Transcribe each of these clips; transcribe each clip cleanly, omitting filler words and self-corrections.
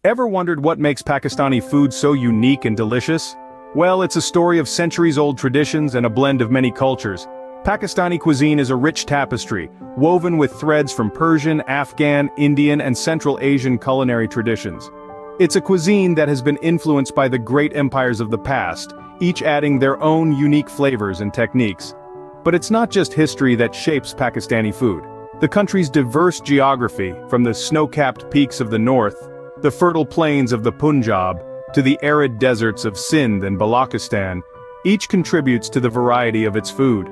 Ever wondered what makes Pakistani food so unique and delicious? Well, it's a story of centuries-old traditions and a blend of many cultures. Pakistani cuisine is a rich tapestry, woven with threads from Persian, Afghan, Indian, and Central Asian culinary traditions. It's a cuisine that has been influenced by the great empires of the past, each adding their own unique flavors and techniques. But it's not just history that shapes Pakistani food. The country's diverse geography, from the snow-capped peaks of the north, the fertile plains of the Punjab, to the arid deserts of Sindh and Balochistan, each contributes to the variety of its food.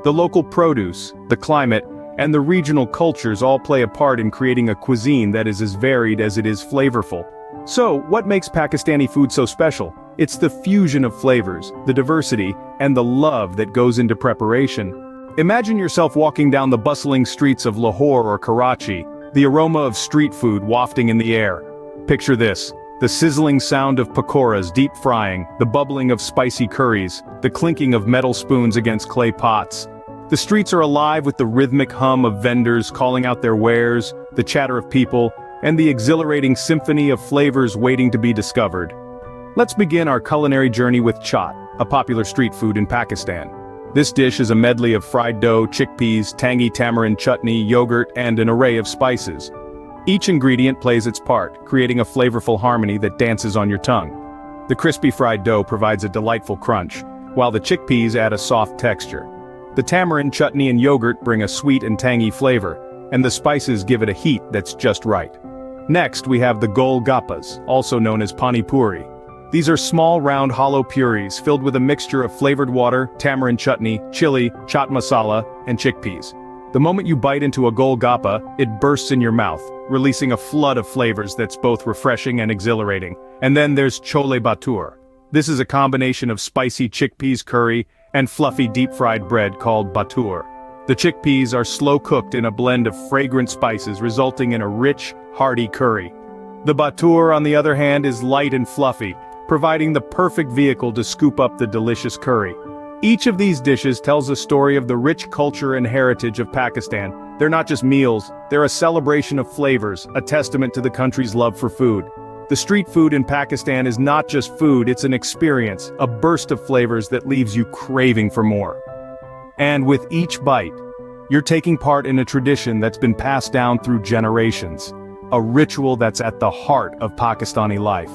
The local produce, the climate, and the regional cultures all play a part in creating a cuisine that is as varied as it is flavorful. So, what makes Pakistani food so special? It's the fusion of flavors, the diversity, and the love that goes into preparation. Imagine yourself walking down the bustling streets of Lahore or Karachi, the aroma of street food wafting in the air. Picture this: the sizzling sound of pakoras deep frying, the bubbling of spicy curries, the clinking of metal spoons against clay pots. The streets are alive with the rhythmic hum of vendors calling out their wares, the chatter of people, and the exhilarating symphony of flavors waiting to be discovered. Let's begin our culinary journey with chaat, a popular street food in Pakistan. This dish is a medley of fried dough, chickpeas, tangy tamarind chutney, yogurt, and an array of spices. Each ingredient plays its part, creating a flavorful harmony that dances on your tongue. The crispy fried dough provides a delightful crunch, while the chickpeas add a soft texture. The tamarind chutney and yogurt bring a sweet and tangy flavor, and the spices give it a heat that's just right. Next, we have the gol gappas, also known as pani puri. These are small round hollow purees filled with a mixture of flavored water, tamarind chutney, chili, chaat masala, and chickpeas. The moment you bite into a gol gappa, it bursts in your mouth, releasing a flood of flavors that's both refreshing and exhilarating. And then there's chole bhature. This is a combination of spicy chickpeas curry and fluffy deep-fried bread called bhature. The chickpeas are slow-cooked in a blend of fragrant spices, resulting in a rich, hearty curry. The bhature, on the other hand, is light and fluffy, providing the perfect vehicle to scoop up the delicious curry. Each of these dishes tells a story of the rich culture and heritage of Pakistan. They're not just meals, they're a celebration of flavors, a testament to the country's love for food. The street food in Pakistan is not just food, it's an experience, a burst of flavors that leaves you craving for more. And with each bite, you're taking part in a tradition that's been passed down through generations, a ritual that's at the heart of Pakistani life.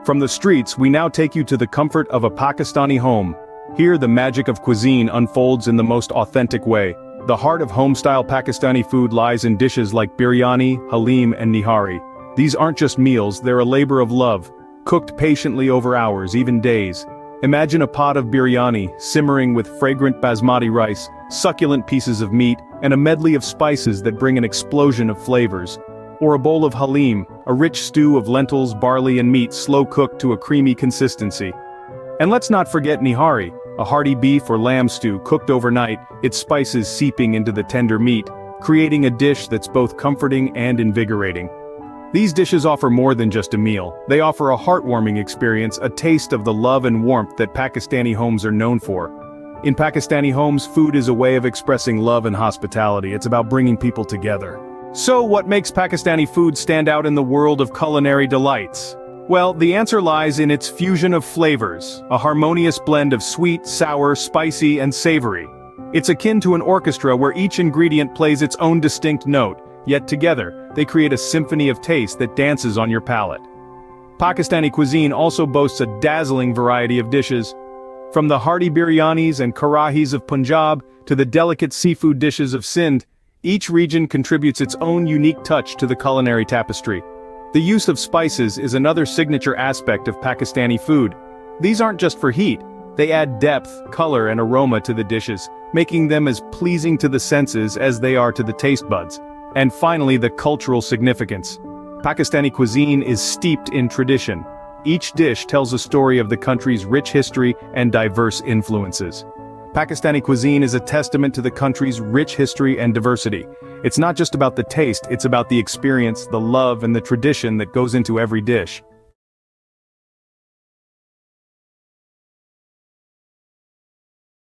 From the streets, we now take you to the comfort of a Pakistani home. Here, the magic of cuisine unfolds in the most authentic way. The heart of home-style Pakistani food lies in dishes like biryani, halim, and nihari. These aren't just meals, they're a labor of love, cooked patiently over hours, even days. Imagine a pot of biryani, simmering with fragrant basmati rice, succulent pieces of meat, and a medley of spices that bring an explosion of flavors. Or a bowl of halim, a rich stew of lentils, barley, and meat slow-cooked to a creamy consistency. And let's not forget nihari, a hearty beef or lamb stew cooked overnight, its spices seeping into the tender meat, creating a dish that's both comforting and invigorating. These dishes offer more than just a meal. They offer a heartwarming experience, a taste of the love and warmth that Pakistani homes are known for. In Pakistani homes, food is a way of expressing love and hospitality. It's about bringing people together. So what makes Pakistani food stand out in the world of culinary delights? Well, the answer lies in its fusion of flavors, a harmonious blend of sweet, sour, spicy, and savory. It's akin to an orchestra where each ingredient plays its own distinct note, yet together, they create a symphony of taste that dances on your palate. Pakistani cuisine also boasts a dazzling variety of dishes. From the hearty biryanis and karahis of Punjab to the delicate seafood dishes of Sindh, each region contributes its own unique touch to the culinary tapestry. The use of spices is another signature aspect of Pakistani food. These aren't just for heat, they add depth, color, and aroma to the dishes, making them as pleasing to the senses as they are to the taste buds. And finally, the cultural significance. Pakistani cuisine is steeped in tradition. Each dish tells a story of the country's rich history and diverse influences. Pakistani cuisine is a testament to the country's rich history and diversity. It's not just about the taste, it's about the experience, the love, and the tradition that goes into every dish.